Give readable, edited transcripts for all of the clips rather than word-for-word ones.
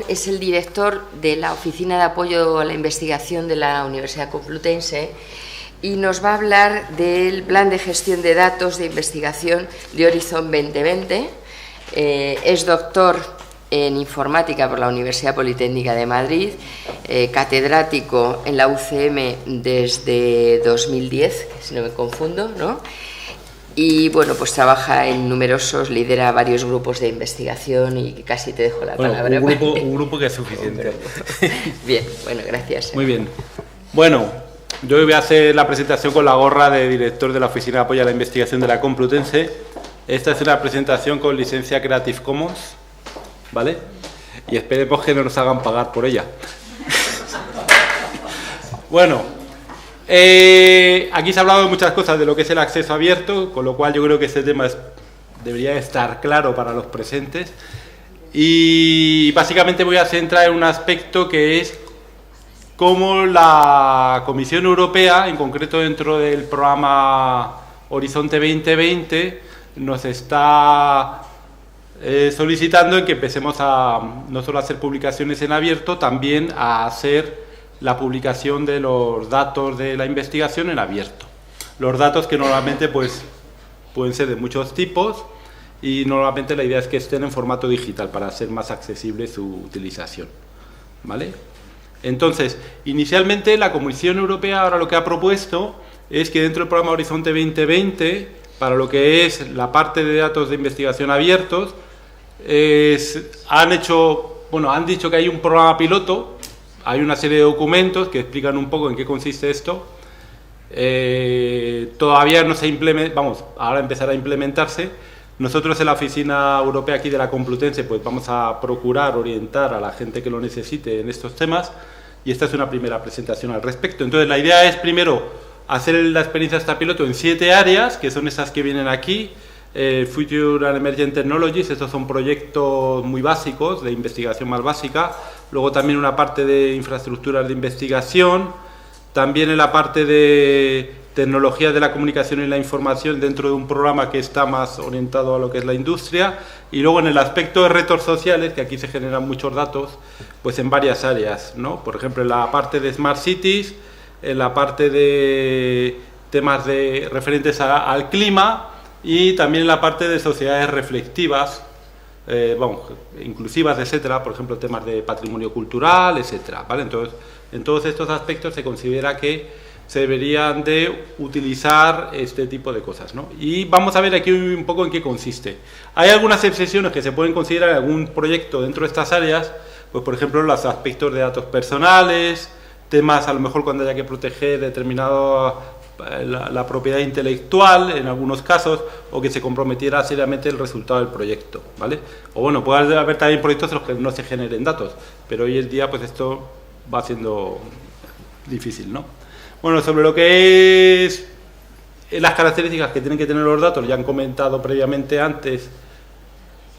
es el director de la Oficina de Apoyo a la Investigación de la Universidad Complutense y nos va a hablar del Plan de Gestión de Datos de Investigación de Horizon 2020. Es doctor en Informática por la Universidad Politécnica de Madrid, catedrático en la UCM desde 2010, si no me confundo, ¿no? Y bueno, pues trabaja en lidera varios grupos de investigación y casi te dejo la palabra. Un grupo que es suficiente. Bien, bueno, gracias. Muy bien. Bueno, yo voy a hacer la presentación con la gorra de director de la Oficina de Apoyo a la Investigación de la Complutense. Esta es una presentación con licencia Creative Commons, ¿vale? Y esperemos que no nos hagan pagar por ella. Bueno. Aquí se ha hablado de muchas cosas de lo que es el acceso abierto, con lo cual yo creo que este tema debería estar claro para los presentes. Y básicamente voy a centrar en un aspecto que es cómo la Comisión Europea, en concreto dentro del programa Horizonte 2020, nos está solicitando en que empecemos a no solo a hacer publicaciones en abierto, también a hacer la publicación de los datos de la investigación en abierto. Los datos que normalmente pues pueden ser de muchos tipos y normalmente la idea es que estén en formato digital para hacer más accesible su utilización, ¿vale? Entonces, inicialmente la Comisión Europea ahora lo que ha propuesto es que dentro del programa Horizonte 2020, para lo que es la parte de datos de investigación abiertos, han dicho que hay un programa piloto. Hay una serie de documentos que explican un poco en qué consiste esto. Todavía no se implementa, ahora empezará a implementarse. Nosotros en la Oficina Europea aquí de la Complutense pues vamos a procurar orientar a la gente que lo necesite en estos temas y esta es una primera presentación al respecto. Entonces la idea es primero hacer la experiencia esta piloto en 7 áreas, que son esas que vienen aquí. Future and Emerging Technologies, estos son proyectos muy básicos, de investigación más básica. Luego también una parte de infraestructuras de investigación, también en la parte de tecnologías de la comunicación y la información dentro de un programa que está más orientado a lo que es la industria, y luego en el aspecto de retos sociales, que aquí se generan muchos datos, pues en varias áreas, ¿no? Por ejemplo, en la parte de Smart Cities, en la parte de temas referentes al clima, y también en la parte de sociedades reflexivas, inclusivas, etcétera, por ejemplo, temas de patrimonio cultural, etcétera, ¿vale? Entonces, en todos estos aspectos se considera que se deberían de utilizar este tipo de cosas, ¿no? Y vamos a ver aquí un poco en qué consiste. Hay algunas excepciones que se pueden considerar en algún proyecto dentro de estas áreas, pues por ejemplo los aspectos de datos personales, temas a lo mejor cuando haya que proteger determinado la propiedad intelectual en algunos casos, o que se comprometiera seriamente el resultado del proyecto, ¿vale? O bueno, puede haber también proyectos en los que no se generen datos, pero hoy en día pues esto va siendo difícil, ¿no? Bueno, sobre lo que es las características que tienen que tener los datos, ya han comentado previamente antes,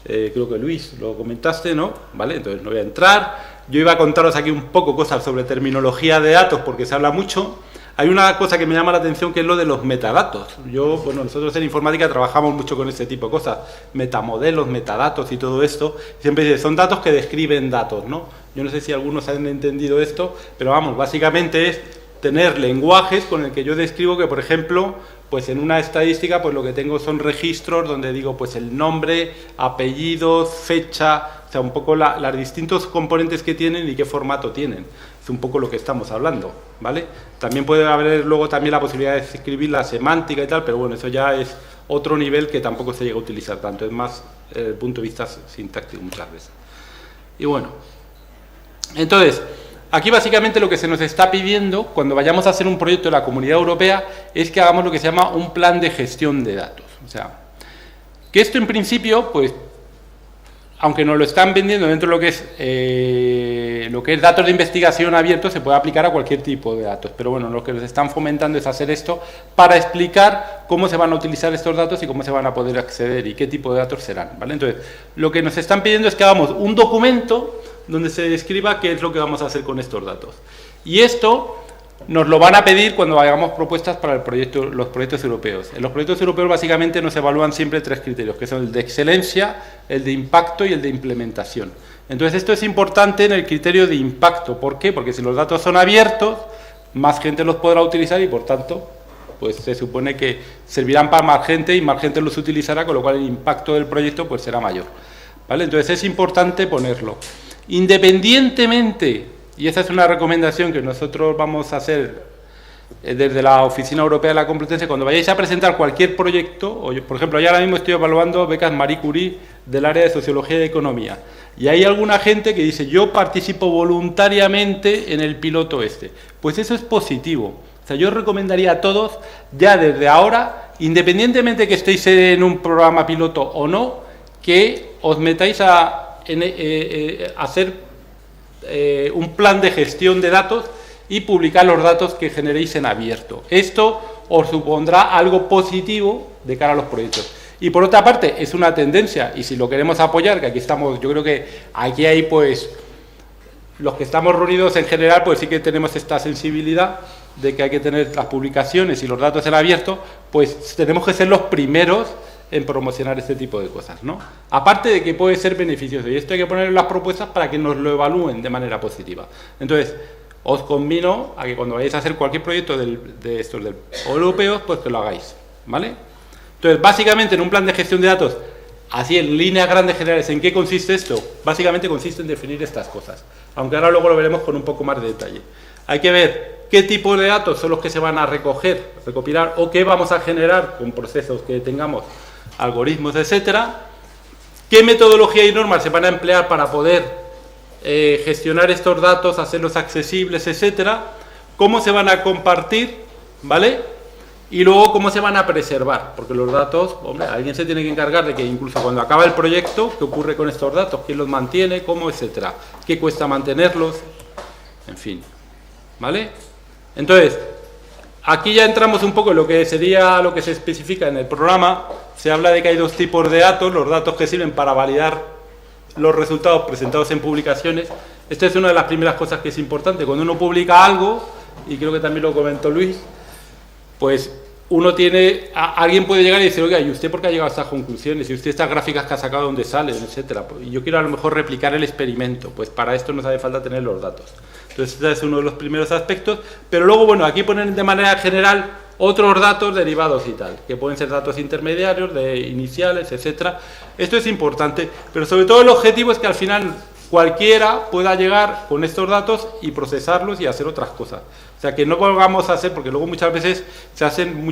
creo que Luis lo comentaste, ¿no? ¿Vale? Entonces no voy a entrar. Yo iba a contaros aquí un poco cosas sobre terminología de datos porque se habla mucho. Hay una cosa que me llama la atención que es lo de los metadatos. Nosotros en informática trabajamos mucho con este tipo de cosas, metamodelos, metadatos y todo esto. Siempre dicen, son datos que describen datos, ¿no? Yo no sé si algunos han entendido esto, pero vamos, básicamente es tener lenguajes con el que yo describo que, por ejemplo, pues en una estadística, pues lo que tengo son registros donde digo, pues el nombre, apellidos, fecha, o sea, un poco los distintos componentes que tienen y qué formato tienen. Es un poco lo que estamos hablando, ¿vale? También puede haber luego también la posibilidad de escribir la semántica y tal, pero bueno, eso ya es otro nivel que tampoco se llega a utilizar tanto, es más desde el punto de vista sintáctico muchas veces. Y bueno, entonces, aquí básicamente lo que se nos está pidiendo cuando vayamos a hacer un proyecto de la Comunidad Europea es que hagamos lo que se llama un plan de gestión de datos. O sea, que esto en principio, pues, aunque nos lo están vendiendo dentro de lo que es datos de investigación abiertos, se puede aplicar a cualquier tipo de datos. Pero bueno, lo que nos están fomentando es hacer esto para explicar cómo se van a utilizar estos datos y cómo se van a poder acceder y qué tipo de datos serán, ¿vale? Entonces, lo que nos están pidiendo es que hagamos un documento donde se describa qué es lo que vamos a hacer con estos datos. Y esto nos lo van a pedir cuando hagamos propuestas para los proyectos europeos. En los proyectos europeos básicamente nos evalúan siempre 3 criterios, que son el de excelencia, el de impacto y el de implementación. Entonces esto es importante en el criterio de impacto. ¿Por qué? Porque si los datos son abiertos, más gente los podrá utilizar y por tanto, pues se supone que servirán para más gente y más gente los utilizará, con lo cual el impacto del proyecto pues será mayor. ¿Vale? Entonces es importante ponerlo. Independientemente, y esa es una recomendación que nosotros vamos a hacer desde la Oficina Europea de la Complutense, cuando vayáis a presentar cualquier proyecto, o yo, por ejemplo, yo ahora mismo estoy evaluando becas Marie Curie del área de Sociología y Economía, y hay alguna gente que dice, yo participo voluntariamente en el piloto este. Pues eso es positivo. O sea, yo recomendaría a todos, ya desde ahora, independientemente que estéis en un programa piloto o no, que os metáis a hacer un plan de gestión de datos y publicar los datos que generéis en abierto. Esto os supondrá algo positivo de cara a los proyectos. Y por otra parte, es una tendencia, y si lo queremos apoyar, que aquí estamos, yo creo que aquí hay pues, los que estamos reunidos en general, pues sí que tenemos esta sensibilidad de que hay que tener las publicaciones y los datos en abierto, pues tenemos que ser los primeros en promocionar este tipo de cosas, ¿no? Aparte de que puede ser beneficioso, y esto hay que poner en las propuestas para que nos lo evalúen de manera positiva. Entonces, os convino a que cuando vayáis a hacer cualquier proyecto de estos europeos, pues que lo hagáis, ¿vale? Entonces, básicamente, en un plan de gestión de datos, así en líneas grandes generales, ¿en qué consiste esto? Básicamente consiste en definir estas cosas, aunque ahora luego lo veremos con un poco más de detalle. Hay que ver qué tipo de datos son los que se van a recopilar, o qué vamos a generar con procesos que tengamos, algoritmos, etcétera, qué metodología y normas se van a emplear para poder gestionar estos datos, hacerlos accesibles, etcétera, cómo se van a compartir, ¿vale? Y luego cómo se van a preservar, porque los datos, hombre, alguien se tiene que encargar de que incluso cuando acaba el proyecto, qué ocurre con estos datos, quién los mantiene, cómo, etcétera, qué cuesta mantenerlos, en fin, ¿vale? Entonces, aquí ya entramos un poco en lo que sería lo que se especifica en el programa. Se habla de que hay 2 tipos de datos, los datos que sirven para validar los resultados presentados en publicaciones. Esta es una de las primeras cosas que es importante. Cuando uno publica algo, y creo que también lo comentó Luis, pues uno tiene, alguien puede llegar y decir, oiga, ¿y usted por qué ha llegado a estas conclusiones? ¿Y usted estas gráficas que ha sacado dónde salen? Etcétera. Y yo quiero a lo mejor replicar el experimento, pues para esto nos hace falta tener los datos. Entonces, este es uno de los primeros aspectos, pero luego, bueno, aquí ponen de manera general otros datos derivados y tal, que pueden ser datos intermediarios, de iniciales, etcétera. Esto es importante, pero sobre todo el objetivo es que al final cualquiera pueda llegar con estos datos y procesarlos y hacer otras cosas. O sea, que no vamos a hacer, porque luego muchas veces se hacen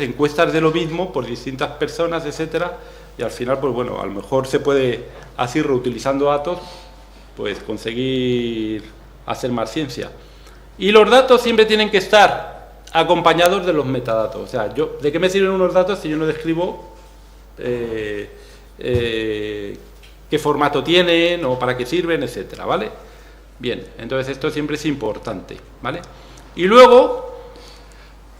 encuestas de lo mismo por distintas personas, etcétera, y al final, pues bueno, a lo mejor se puede, así reutilizando datos, pues conseguir hacer más ciencia. Y los datos siempre tienen que estar acompañados de los metadatos. O sea, ¿de qué me sirven unos datos si yo no describo qué formato tienen o para qué sirven, etcétera, ¿vale? Bien, entonces esto siempre es importante, ¿vale? Y luego,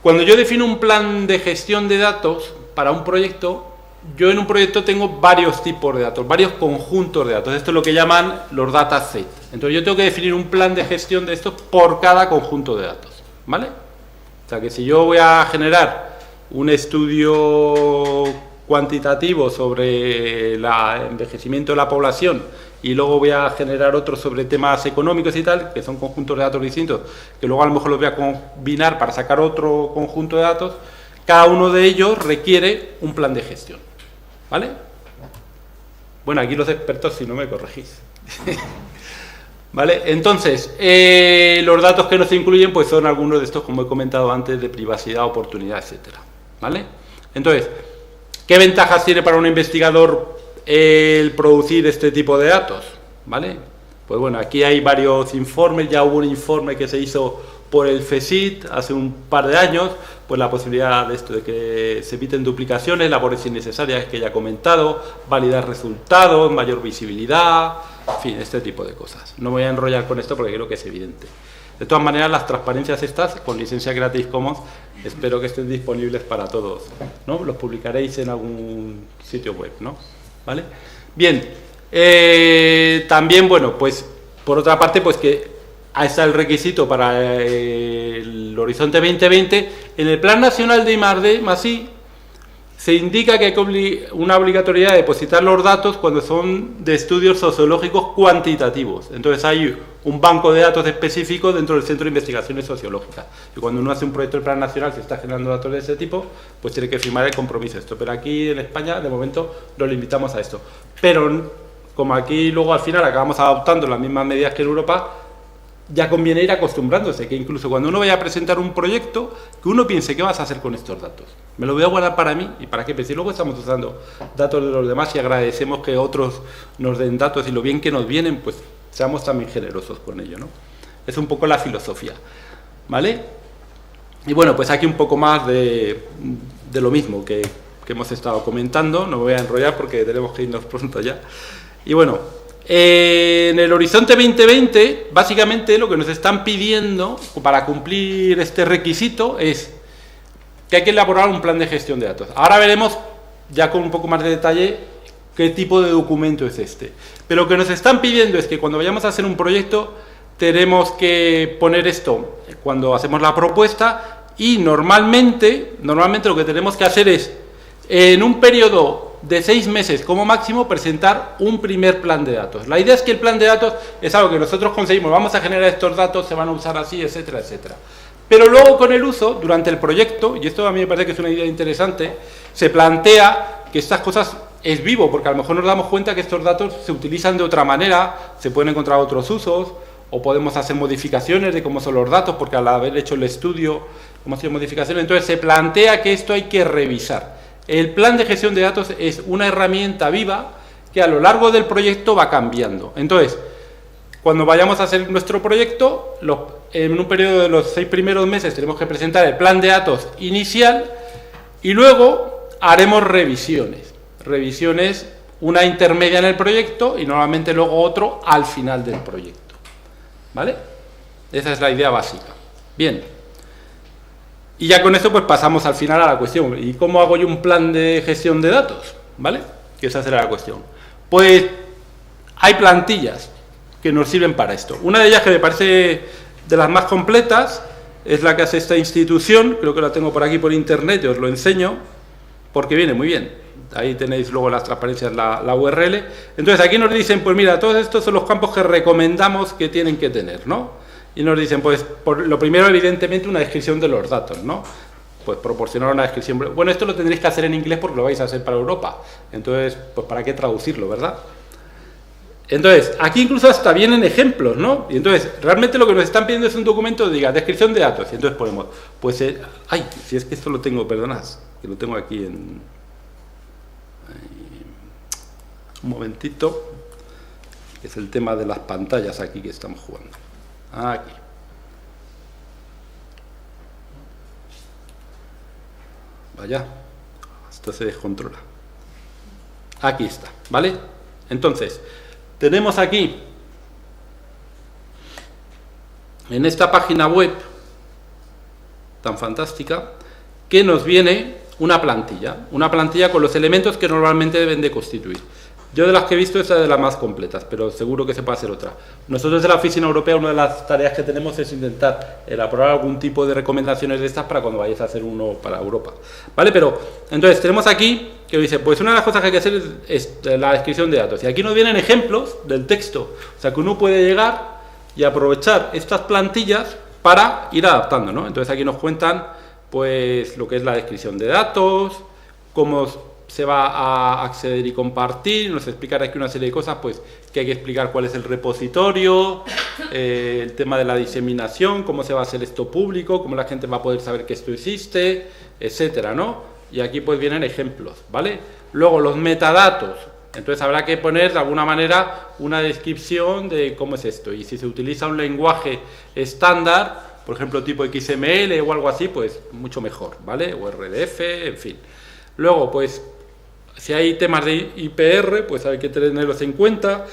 cuando yo defino un plan de gestión de datos para un proyecto, yo en un proyecto tengo varios tipos de datos, varios conjuntos de datos. Esto es lo que llaman los datasets. Entonces yo tengo que definir un plan de gestión de estos por cada conjunto de datos, ¿vale? O sea que si yo voy a generar un estudio cuantitativo sobre el envejecimiento de la población y luego voy a generar otro sobre temas económicos y tal, que son conjuntos de datos distintos, que luego a lo mejor los voy a combinar para sacar otro conjunto de datos, cada uno de ellos requiere un plan de gestión, ¿vale? Bueno, aquí los expertos si no me corregís. ¿Vale? Entonces, los datos que no se incluyen pues son algunos de estos, como he comentado antes, de privacidad, oportunidad, etcétera, ¿vale? Entonces, ¿qué ventajas tiene para un investigador el producir este tipo de datos? ¿Vale? Pues bueno, aquí hay varios informes, ya hubo un informe que se hizo por el FESIT hace un par de años, pues la posibilidad de esto, de que se eviten duplicaciones, labores innecesarias que ya he comentado, validar resultados, mayor visibilidad, en fin, este tipo de cosas. No me voy a enrollar con esto porque creo que es evidente. De todas maneras, las transparencias estas, con licencia Creative Commons, espero que estén disponibles para todos, ¿no? Los publicaréis en algún sitio web, ¿no? ¿Vale? Bien, también, bueno, pues, por otra parte, pues que ahí está el requisito para el Horizonte 2020. En el Plan Nacional de I+D+I se indica que hay una obligatoriedad de depositar los datos cuando son de estudios sociológicos cuantitativos. Entonces hay un banco de datos específico dentro del Centro de Investigaciones Sociológicas. Y cuando uno hace un proyecto del Plan Nacional que está generando datos de ese tipo, pues tiene que firmar el compromiso de esto. Pero aquí en España, de momento, lo limitamos a esto. Pero como aquí luego al final acabamos adoptando las mismas medidas que en Europa, ya conviene ir acostumbrándose, que incluso cuando uno vaya a presentar un proyecto, que uno piense qué vas a hacer con estos datos. Me lo voy a guardar para mí, y para qué, pues si luego estamos usando datos de los demás y agradecemos que otros nos den datos y lo bien que nos vienen, pues seamos también generosos con ello, ¿no? Es un poco la filosofía, ¿vale? Y bueno, pues aquí un poco más de lo mismo que hemos estado comentando, no me voy a enrollar porque tenemos que irnos pronto ya. Y bueno, en el Horizonte 2020, básicamente lo que nos están pidiendo para cumplir este requisito es que hay que elaborar un plan de gestión de datos. Ahora veremos, ya con un poco más de detalle, qué tipo de documento es este. Pero lo que nos están pidiendo es que cuando vayamos a hacer un proyecto, tenemos que poner esto cuando hacemos la propuesta y normalmente lo que tenemos que hacer es, en un periodo de 6 meses como máximo, presentar un primer plan de datos. La idea es que el plan de datos es algo que nosotros conseguimos, vamos a generar estos datos, se van a usar así, etcétera, etcétera. Pero luego con el uso, durante el proyecto, y esto a mí me parece que es una idea interesante, se plantea que estas cosas es vivo, porque a lo mejor nos damos cuenta que estos datos se utilizan de otra manera, se pueden encontrar otros usos, o podemos hacer modificaciones de cómo son los datos, porque al haber hecho el estudio, hemos hecho modificaciones, entonces se plantea que esto hay que revisar. El plan de gestión de datos es una herramienta viva que a lo largo del proyecto va cambiando. Entonces, cuando vayamos a hacer nuestro proyecto, en un periodo de los 6 primeros meses tenemos que presentar el plan de datos inicial y luego haremos revisiones. Revisiones, una intermedia en el proyecto y normalmente luego otro al final del proyecto. ¿Vale? Esa es la idea básica. Bien. Y ya con esto pues pasamos al final a la cuestión. ¿Y cómo hago yo un plan de gestión de datos? ¿Vale? Que esa será la cuestión. Pues hay plantillas que nos sirven para esto. Una de ellas, que me parece de las más completas, es la que hace esta institución. Creo que la tengo por aquí por internet, yo os lo enseño, porque viene muy bien. Ahí tenéis luego las transparencias, la URL. Entonces aquí nos dicen, pues mira, todos estos son los campos que recomendamos que tienen que tener, ¿no? Y nos dicen, pues, lo primero, evidentemente, una descripción de los datos, ¿no? Pues proporcionar una descripción. Bueno, esto lo tendréis que hacer en inglés porque lo vais a hacer para Europa. Entonces, pues, ¿para qué traducirlo, verdad? Entonces, aquí incluso hasta vienen ejemplos, ¿no? Y entonces, realmente lo que nos están pidiendo es un documento, diga, descripción de datos. Y entonces ponemos, pues, ay, si es que esto lo tengo, perdonad, que lo tengo aquí en... un momentito, que es el tema de las pantallas aquí que estamos jugando. Aquí. Vaya, esto se descontrola. Aquí está, ¿vale? Entonces, tenemos aquí, en esta página web tan fantástica, que nos viene una plantilla con los elementos que normalmente deben de constituir. Yo de las que he visto, esta es de las más completas, pero seguro que se puede hacer otra. Nosotros de la Oficina Europea, una de las tareas que tenemos es intentar elaborar algún tipo de recomendaciones de estas para cuando vayáis a hacer uno para Europa. ¿Vale? Pero, entonces, tenemos aquí que dice, pues una de las cosas que hay que hacer es la descripción de datos. Y aquí nos vienen ejemplos del texto. O sea, que uno puede llegar y aprovechar estas plantillas para ir adaptando, ¿no? Entonces aquí nos cuentan, pues, lo que es la descripción de datos, cómo se va a acceder y compartir, nos explicará aquí una serie de cosas, pues que hay que explicar cuál es el repositorio, el tema de la diseminación, cómo se va a hacer esto público, cómo la gente va a poder saber que esto existe, etcétera, ¿no? Y aquí pues vienen ejemplos, ¿vale? Luego los metadatos, entonces habrá que poner de alguna manera una descripción de cómo es esto, y si se utiliza un lenguaje estándar, por ejemplo tipo XML o algo así, pues mucho mejor, ¿vale? O RDF, en fin. Luego pues si hay temas de IPR, pues hay que tenerlos en cuenta,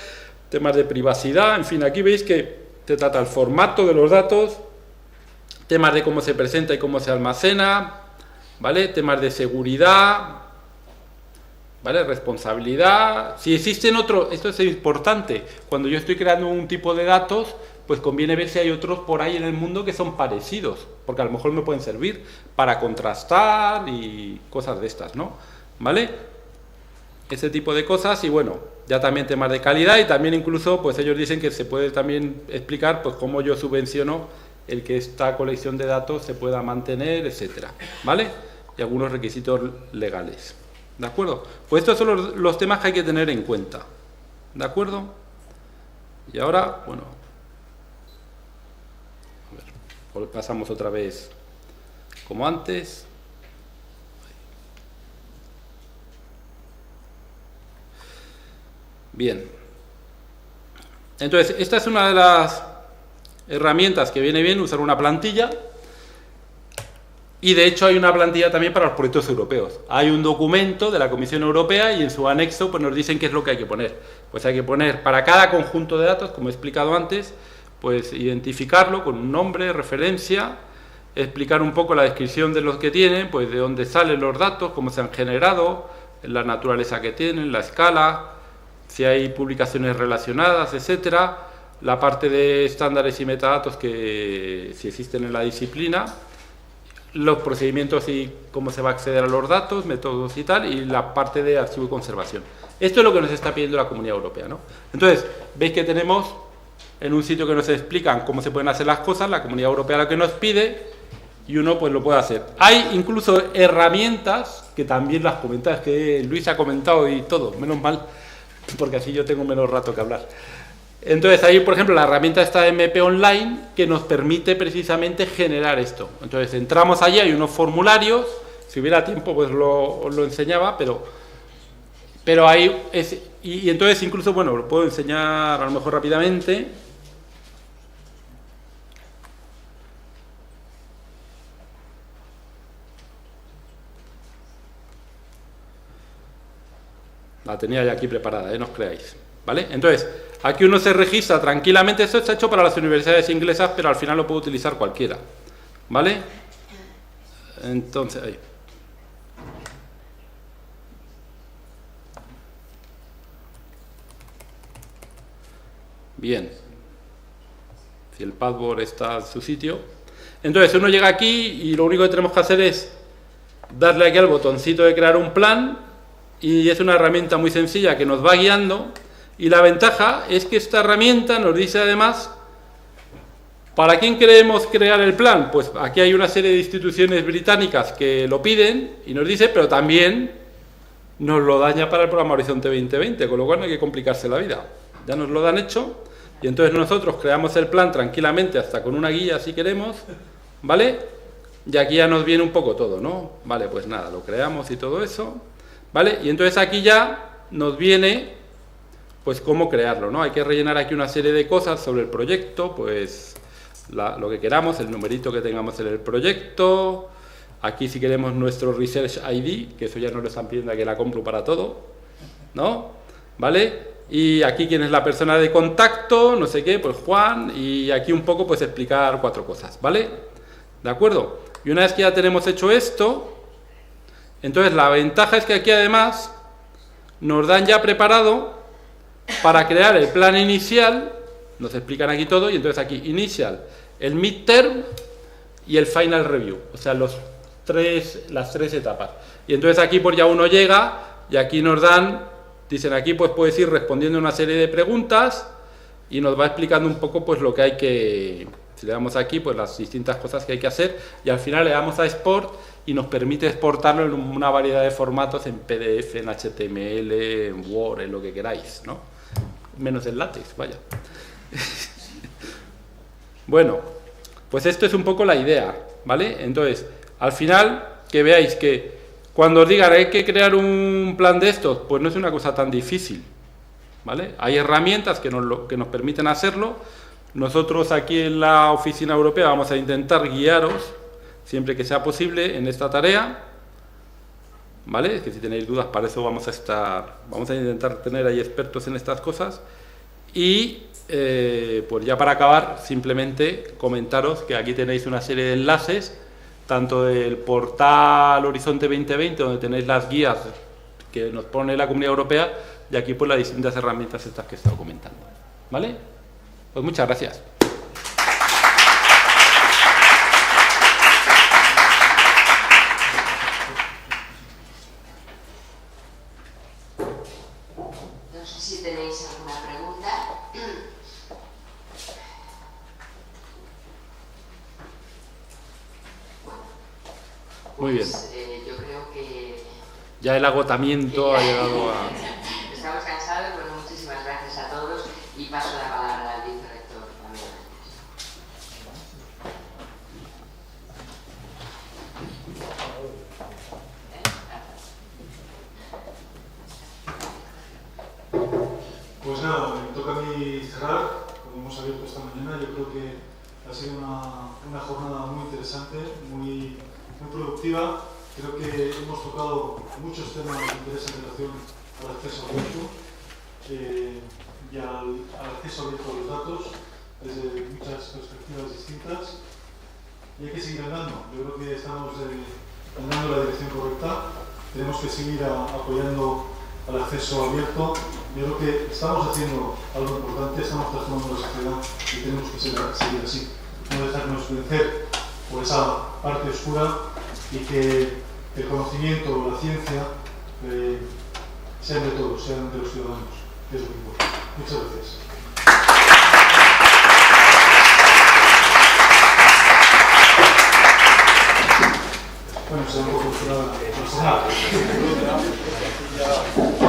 temas de privacidad, en fin, aquí veis que se trata el formato de los datos, temas de cómo se presenta y cómo se almacena, ¿vale? Temas de seguridad, ¿vale? Responsabilidad. Si existen otros, esto es importante, cuando yo estoy creando un tipo de datos, pues conviene ver si hay otros por ahí en el mundo que son parecidos, porque a lo mejor me pueden servir para contrastar y cosas de estas, ¿no? ¿Vale? Ese tipo de cosas. Y bueno, ya también temas de calidad, y también incluso pues ellos dicen que se puede también explicar pues cómo yo subvenciono el que esta colección de datos se pueda mantener, etcétera, ¿vale? Y algunos requisitos legales, ¿de acuerdo? Pues estos son los temas que hay que tener en cuenta, ¿de acuerdo? Y ahora, bueno, a ver, pasamos otra vez como antes. Bien, entonces esta es una de las herramientas que viene bien, usar una plantilla, y de hecho hay una plantilla también para los proyectos europeos. Hay un documento de la Comisión Europea y en su anexo pues nos dicen qué es lo que hay que poner. Pues hay que poner para cada conjunto de datos, como he explicado antes, pues identificarlo con un nombre, referencia, explicar un poco la descripción de los que tienen, pues de dónde salen los datos, cómo se han generado, la naturaleza que tienen, la escala, si hay publicaciones relacionadas, etcétera, la parte de estándares y metadatos que si existen en la disciplina, los procedimientos y cómo se va a acceder a los datos, métodos y tal, y la parte de archivo y conservación. Esto es lo que nos está pidiendo la Comunidad Europea, ¿no? Entonces, veis que tenemos en un sitio que nos explican cómo se pueden hacer las cosas, la Comunidad Europea lo que nos pide, y uno pues lo puede hacer. Hay incluso herramientas, que también las comentáis, que Luis ha comentado y todo, menos mal, porque así yo tengo menos rato que hablar. Entonces ahí, por ejemplo, la herramienta está MP Online, que nos permite precisamente generar esto. Entonces entramos allí, hay unos formularios, si hubiera tiempo pues os lo enseñaba, pero ahí es, y entonces incluso, bueno, lo puedo enseñar a lo mejor rápidamente. La tenía ya aquí preparada, no os creáis, ¿vale? Entonces, aquí uno se registra tranquilamente. Esto está hecho para las universidades inglesas, pero al final lo puede utilizar cualquiera, ¿vale? Entonces, ahí. Bien. Si el password está en su sitio. Entonces, uno llega aquí y lo único que tenemos que hacer es darle aquí al botoncito de crear un plan. Y es una herramienta muy sencilla que nos va guiando, y la ventaja es que esta herramienta nos dice además ¿para quién queremos crear el plan? Pues aquí hay una serie de instituciones británicas que lo piden y nos dice, pero también nos lo dan ya para el programa Horizonte 2020, con lo cual no hay que complicarse la vida, ya nos lo dan hecho, y entonces nosotros creamos el plan tranquilamente, hasta con una guía si queremos, ¿vale? Y aquí ya nos viene un poco todo, ¿no? Vale, pues nada, lo creamos y todo eso, ¿vale? Y entonces aquí ya nos viene pues cómo crearlo, ¿no? Hay que rellenar aquí una serie de cosas sobre el proyecto, pues lo que queramos, el numerito que tengamos en el proyecto, aquí si queremos nuestro Research ID, que eso ya nos lo están pidiendo aquí la Complu para todo, ¿no? ¿Vale? Y aquí quién es la persona de contacto, no sé qué, pues Juan, y aquí un poco pues explicar 4 cosas, ¿vale? ¿De acuerdo? Y una vez que ya tenemos hecho esto, entonces la ventaja es que aquí además nos dan ya preparado para crear el plan inicial, nos explican aquí todo, y entonces aquí inicial, el midterm y el final review, o sea las 3 etapas. Y entonces aquí pues ya uno llega y aquí nos dan, dicen aquí pues puedes ir respondiendo una serie de preguntas y nos va explicando un poco pues lo que hay que, si le damos aquí pues las distintas cosas que hay que hacer, y al final le damos a export y nos permite exportarlo en una variedad de formatos, en PDF, en HTML, en Word, en lo que queráis, ¿no? Menos en látex, vaya. Bueno, pues esto es un poco la idea, ¿vale? Entonces, al final, que veáis que cuando os digan hay que crear un plan de estos, pues no es una cosa tan difícil, ¿vale? Hay herramientas que nos permiten hacerlo. Nosotros aquí en la Oficina Europea vamos a intentar guiaros siempre que sea posible en esta tarea, ¿vale? Es que si tenéis dudas, para eso vamos a intentar tener ahí expertos en estas cosas. Y pues ya para acabar, simplemente comentaros que aquí tenéis una serie de enlaces, tanto del portal Horizonte 2020, donde tenéis las guías que nos pone la Comunidad Europea, y aquí pues las distintas herramientas estas que he estado comentando, ¿vale? Pues muchas gracias. Muy bien. Yo creo que Ya el agotamiento ha llegado a... estamos cansados. Bueno, muchísimas gracias a todos y paso la palabra al vicerrector también. Pues nada, me toca a mí cerrar, como hemos abierto esta mañana. Yo creo que ha sido una jornada muy interesante, muy productiva. Creo que hemos tocado muchos temas de interés en relación al acceso abierto y al acceso abierto a los datos desde muchas perspectivas distintas. Y hay que seguir andando. Yo creo que estamos andando en la dirección correcta. Tenemos que seguir apoyando al acceso abierto. Yo creo que estamos haciendo algo importante, estamos transformando la sociedad y tenemos que seguir así. No dejarnos vencer por esa parte oscura y que el conocimiento, la ciencia, sean de todos, sean de los ciudadanos, que es lo que importa. Muchas gracias. Bueno, se da un poco personal.